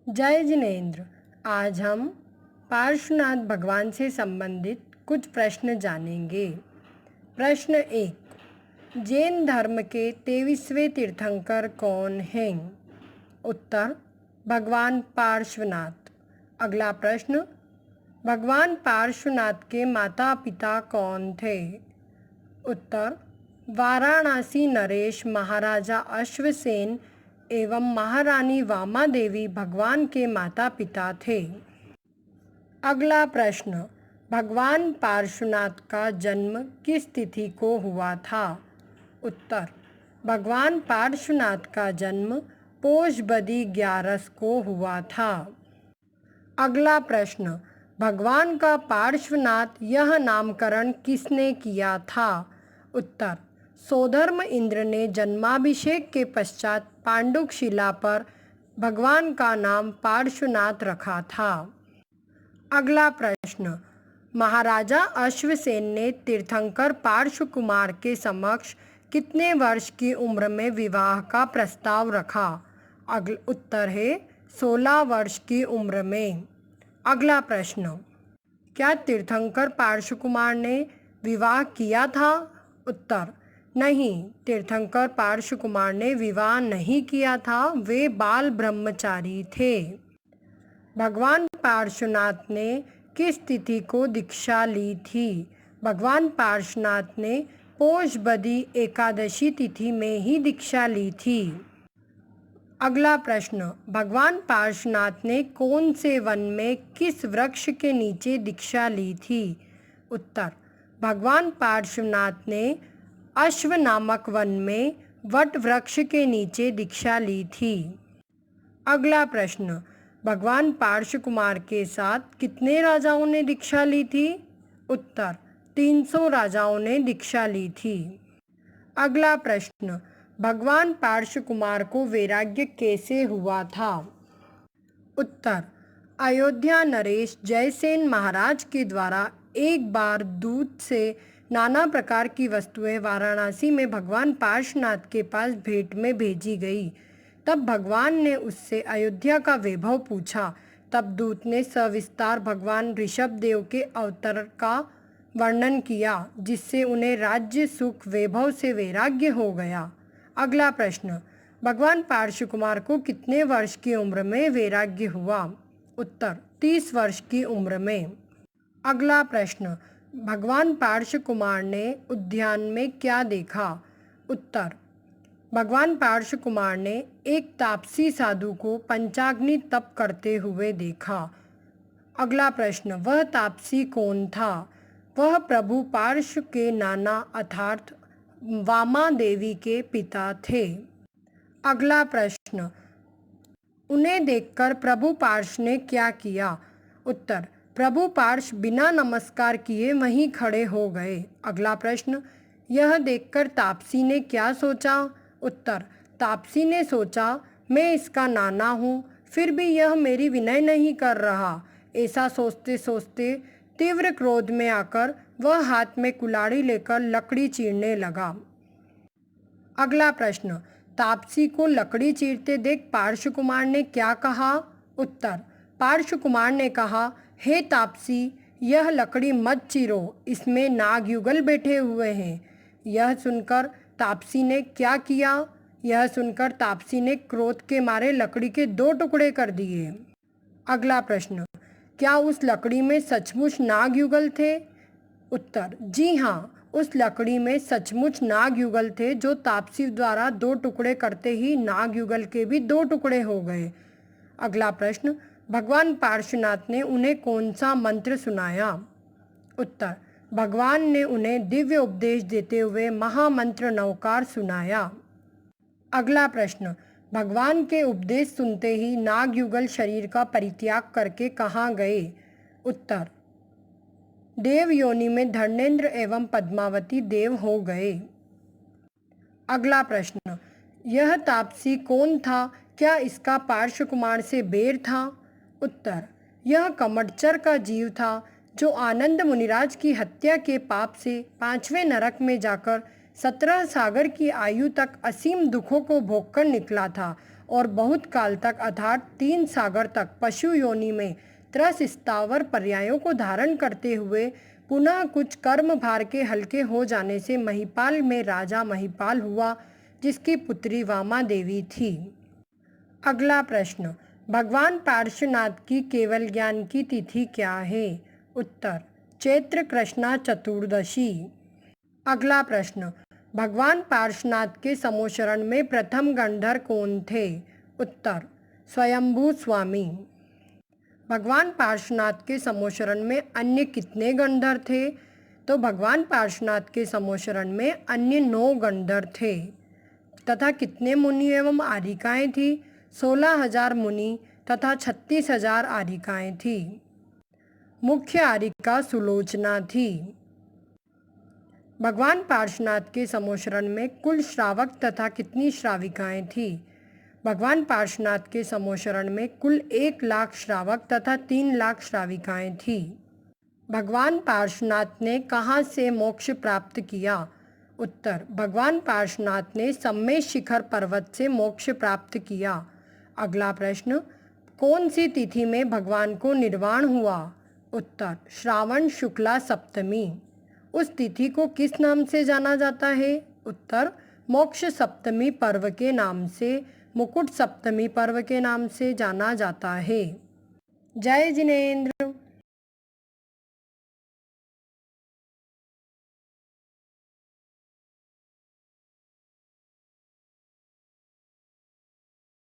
जय जिनेन्द्र। आज हम पार्श्वनाथ भगवान से संबंधित कुछ प्रश्न जानेंगे। प्रश्न 1, जैन धर्म के 23वें तीर्थंकर कौन हैं? उत्तर, भगवान पार्श्वनाथ। अगला प्रश्न, भगवान पार्श्वनाथ के माता पिता कौन थे? उत्तर, वाराणसी नरेश महाराजा अश्वसेन एवं महारानी वामा देवी भगवान के माता पिता थे। अगला प्रश्न, भगवान पार्श्वनाथ का जन्म किस तिथि को हुआ था? उत्तर, भगवान पार्श्वनाथ का जन्म पोष बदी 11 को हुआ था। अगला प्रश्न, भगवान का पार्श्वनाथ यह नामकरण किसने किया था? उत्तर, सौधर्म इंद्र ने जन्माभिषेक के पश्चात पांडुक शिला पर भगवान का नाम पार्श्वनाथ रखा था। अगला प्रश्न, महाराजा अश्वसेन ने तीर्थंकर पार्श्व कुमार के समक्ष कितने वर्ष की उम्र में विवाह का प्रस्ताव रखा? उत्तर है 16 वर्ष की उम्र में। अगला प्रश्न, क्या तीर्थंकर पार्श्व कुमार ने विवाह किया था? उत्तर, नहीं, तीर्थंकर पार्श्व कुमार ने विवाह नहीं किया था, वे बाल ब्रह्मचारी थे। भगवान पार्श्वनाथ ने किस तिथि को दीक्षा ली थी? भगवान पार्श्वनाथ ने पोष बदी एकादशी तिथि में ही दीक्षा ली थी। अगला प्रश्न, भगवान पार्श्वनाथ ने कौन से वन में किस वृक्ष के नीचे दीक्षा ली थी? उत्तर, भगवान पार्श्वनाथ ने अश्व नामक वन में वट वृक्ष के नीचे दीक्षा ली थी। अगला प्रश्न, भगवान पार्श्व कुमार के साथ कितने राजाओं ने दीक्षा ली थी? उत्तर, 300 राजाओं ने दीक्षा ली थी। अगला प्रश्न, भगवान पार्श्व कुमार को वैराग्य कैसे हुआ था? उत्तर, अयोध्या नरेश जयसेन महाराज के द्वारा एक बार दूत से नाना प्रकार की वस्तुएं वाराणसी में भगवान पार्श्वनाथ के पास भेंट में भेजी गई। तब भगवान ने उससे अयोध्या का वैभव पूछा। तब दूत ने सविस्तार भगवान ऋषभ देव के अवतार का वर्णन किया, जिससे उन्हें राज्य सुख वैभव से वैराग्य हो गया। अगला प्रश्न, भगवान पार्श्व कुमार को कितने वर्ष की उम्र में वैराग्य हुआ? उत्तर, 30 वर्ष की उम्र में। अगला प्रश्न, भगवान पार्श्व कुमार ने उद्यान में क्या देखा? उत्तर, भगवान पार्श्व कुमार ने एक तापसी साधु को पंचाग्नि तप करते हुए देखा। अगला प्रश्न, वह तापसी कौन था? वह प्रभु पार्श्व के नाना अर्थात वामा देवी के पिता थे। अगला प्रश्न, उन्हें देखकर प्रभु पार्श्व ने क्या किया? उत्तर, प्रभु पार्श्व बिना नमस्कार किए वहीं खड़े हो गए। अगला प्रश्न, यह देखकर तापसी ने क्या सोचा? उत्तर, तापसी ने सोचा, मैं इसका नाना हूँ, फिर भी यह मेरी विनय नहीं कर रहा। ऐसा सोचते सोचते तीव्र क्रोध में आकर वह हाथ में कुल्हाड़ी लेकर लकड़ी चीरने लगा। अगला प्रश्न, तापसी को लकड़ी चीरते देख पार्श्व कुमार ने क्या कहा? उत्तर, पार्श्व कुमार ने कहा, हे तापसी, यह लकड़ी मत चीरो, इसमें नागयुगल बैठे हुए हैं। यह सुनकर तापसी ने क्या किया? यह सुनकर तापसी ने क्रोध के मारे लकड़ी के 2 टुकड़े कर दिए। अगला प्रश्न, क्या उस लकड़ी में सचमुच नागयुगल थे? उत्तर, जी हाँ, उस लकड़ी में सचमुच नागयुगल थे, जो तापसी द्वारा 2 टुकड़े करते ही नागयुगल के भी 2 टुकड़े हो गए। अगला प्रश्न, भगवान पार्श्वनाथ ने उन्हें कौन सा मंत्र सुनाया? उत्तर, भगवान ने उन्हें दिव्य उपदेश देते हुए महामंत्र 9कार सुनाया। अगला प्रश्न, भगवान के उपदेश सुनते ही नागयुगल शरीर का परित्याग करके कहाँ गए? उत्तर, देव योनि में धर्मेंद्र एवं पद्मावती देव हो गए। अगला प्रश्न, यह तापसी कौन था? क्या इसका पार्श्व कुमार से बैर था? उत्तर, यह कमटचर का जीव था, जो आनंद मुनिराज की हत्या के पाप से 5वें नरक में जाकर 17 सागर की आयु तक असीम दुखों को भोगकर निकला था और बहुत काल तक अर्थात 3 सागर तक पशु योनि में त्रस स्थावर पर्यायों को धारण करते हुए पुनः कुछ कर्म भार के हल्के हो जाने से महिपाल में राजा महिपाल हुआ, जिसकी पुत्री वामा देवी थी। अगला प्रश्न, भगवान पार्श्वनाथ की केवल ज्ञान की तिथि क्या है? उत्तर, चैत्र कृष्णा चतुर्दशी। अगला प्रश्न, भगवान पार्श्वनाथ के समोशरण में प्रथम गणधर कौन थे? उत्तर, स्वयंभू स्वामी। भगवान पार्श्वनाथ के समोशरण में अन्य कितने गणधर थे? तो भगवान पार्श्वनाथ के समोशरण में अन्य 9 गणधर थे तथा कितने मुनि एवं आरिकाएँ थी? 16,000 मुनि तथा 36,000 आरिकाएँ थी। मुख्य आरिका सुलोचना थी। भगवान पार्श्वनाथ के समोशरण में कुल श्रावक तथा कितनी श्राविकाएँ थी? भगवान पार्श्वनाथ के समोशरण में कुल 1 लाख श्रावक तथा 3 लाख श्राविकाएँ थी। भगवान पार्श्वनाथ ने कहाँ से मोक्ष प्राप्त किया? उत्तर, भगवान पार्श्वनाथ ने सम्मेद शिखर पर्वत से मोक्ष प्राप्त किया। अगला प्रश्न, कौन सी तिथि में भगवान को निर्वाण हुआ? उत्तर, श्रावण शुक्ला सप्तमी। उस तिथि को किस नाम से जाना जाता है? उत्तर, मोक्ष सप्तमी पर्व के नाम से, मुकुट सप्तमी पर्व के नाम से जाना जाता है। जय जिनेंद्र।